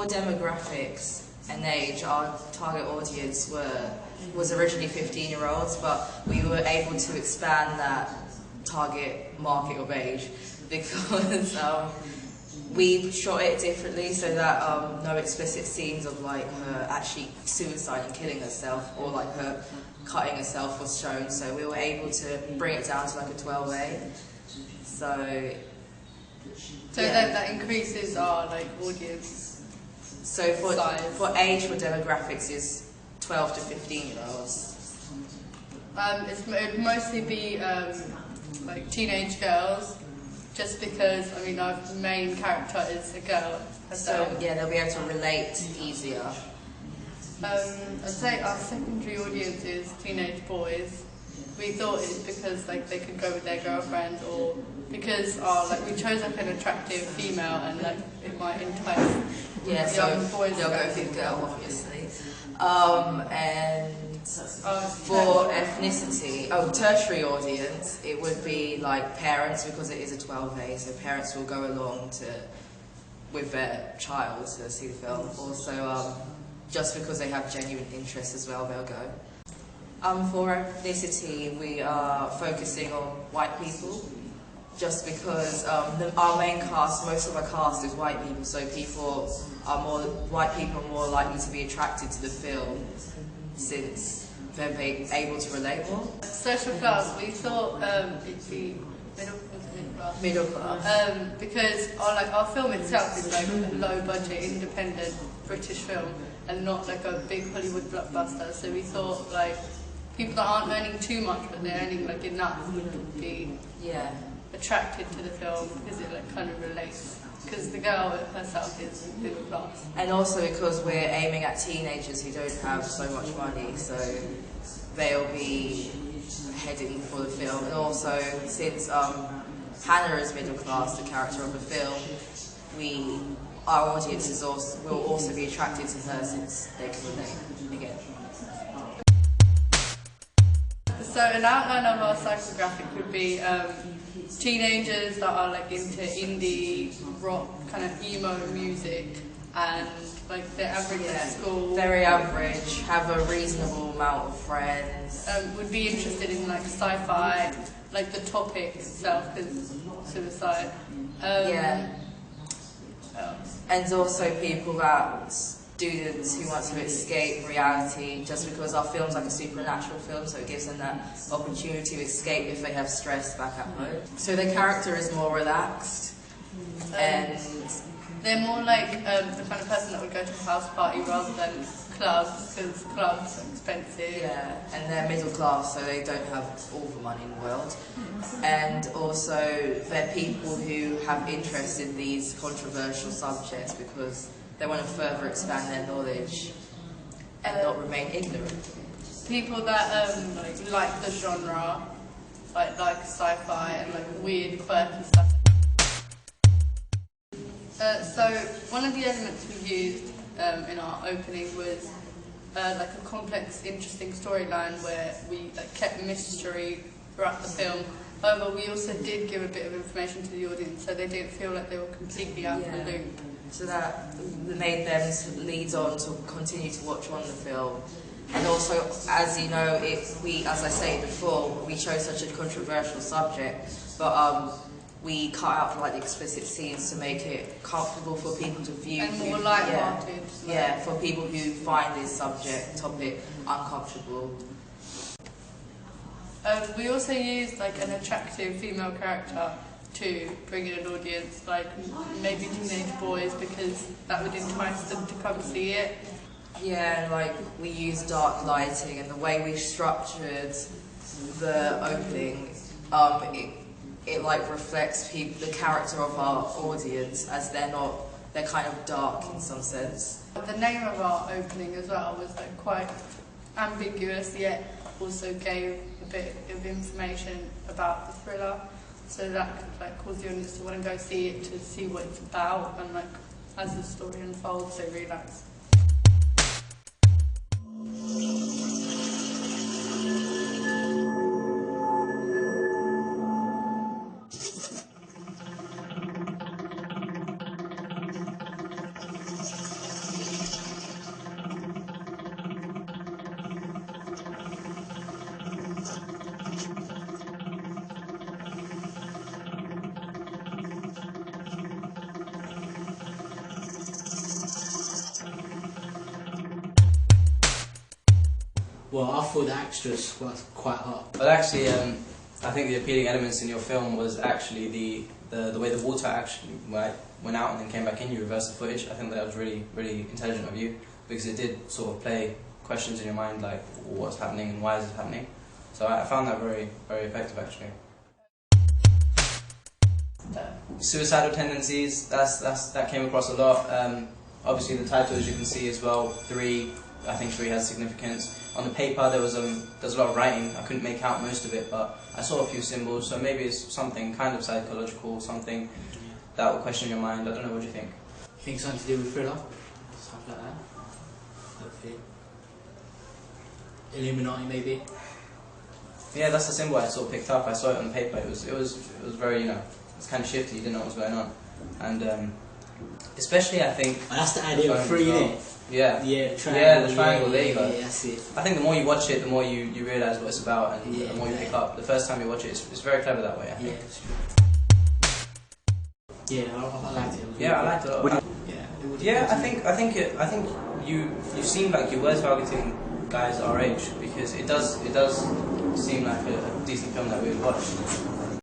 for demographics and age, our target audience was originally 15-year-olds, but we were able to expand that target market of age because we shot it differently so that no explicit scenes of like her actually suicide and killing herself or like her cutting herself was shown. So we were able to bring it down to like a 12A. So yeah. that increases our like audience. So size. for age for demographics is 12 to 15-year-olds. It'd mostly be like teenage girls. Just because, I mean, our main character is a girl herself. So, yeah, they'll be able to relate easier. I'd say our secondary audience is teenage boys. We thought it's because like they could go with their girlfriends, or because we chose like an attractive female and like it might entice young boys. They'll go with the girl, obviously. And for ethnicity, tertiary audience, it would be like parents because it is a 12A, so parents will go along with their child to see the film. Also, just because they have genuine interest as well, they'll go. For ethnicity, we are focusing on white people, just because our main cast, most of our cast is white people, so white people are more likely to be attracted to the film since they're able to relate more. Social class, we thought it'd be middle class. Because our film itself is like a low budget, independent British film and not like a big Hollywood blockbuster. So we thought like people that aren't earning too much but they're earning like enough would be attracted to the film because it like kind of relates. Because the girl herself is middle class. And also because we're aiming at teenagers who don't have so much money, so they'll be heading for the film. And also, since Hannah is middle class, the character of the film, our audiences will also be attracted to her since they can relate again. So an outline of our psychographic would be teenagers that are like into indie rock kind of emo music and like they're average at school. Very average, have a reasonable amount of friends. Would be interested in like sci-fi, like the topic itself is suicide. And also students who want to escape reality, just because our film's like a supernatural film, so it gives them that opportunity to escape if they have stress back at home. So the character is more relaxed, and they're more like the kind of person that would go to a house party rather than clubs, because clubs are expensive. Yeah, and they're middle class, so they don't have all the money in the world. And also, they're people who have interest in these controversial subjects because they want to further expand their knowledge and not remain ignorant. People that like the genre, like sci-fi and like weird, quirky stuff. So one of the elements we used in our opening was like a complex, interesting storyline where we kept mystery throughout the film. However, we also did give a bit of information to the audience so they didn't feel like they were completely out of the loop. So that made them lead on to continue to watch on the film. And also, as you know, as I said before, we chose such a controversial subject, but we cut out the explicit scenes to make it comfortable for people to view. And more light-hearted. Yeah, for people who find this topic uncomfortable. We also used an attractive female character to bring in an audience, maybe teenage boys, because that would entice them to come see it. Yeah, and we used dark lighting, and the way we structured the opening, it reflects the character of our audience, as they're kind of dark in some sense. The name of our opening as well was quite ambiguous, yet also gave a bit of information about the thriller, so that could cause the audience to want to go see it, to see what it's about, and as the story unfolds, they realise. Well, I thought the extras were quite hot. But actually, I think the appealing elements in your film was actually the way the water actually went out and then came back in. You reversed the footage. I think that was really, really intelligent of you, because it did sort of play questions in your mind like, what's happening and why is it happening. So I found that very, very effective actually. Suicidal tendencies, that came across a lot. Obviously the title, as you can see as well, 3, I think 3 has significance. On the paper there was a lot of writing. I couldn't make out most of it, but I saw a few symbols, so maybe it's something kind of psychological, something that will question your mind. I don't know, what do you think? You think something to do with thriller? Stuff like that? Hopefully. Illuminati maybe? Yeah, that's the symbol I sort of picked up. I saw it on the paper. It was very, you know, it's kind of shifty. You didn't know what was going on, and especially I think. Oh, that's the idea of 3, isn't it? Yeah. Yeah, the triangle. Yeah, the triangle. There you go. Yeah, that's it. I think the more you watch it, the more you realise what it's about, and the more you pick up. The first time you watch it, it's very clever that way, I think. Yeah, it's true. Yeah, I liked it. Yeah, I liked it a lot. Yeah, I think you seem like you were targeting guys our age, because it does seem like a decent film that we would watch.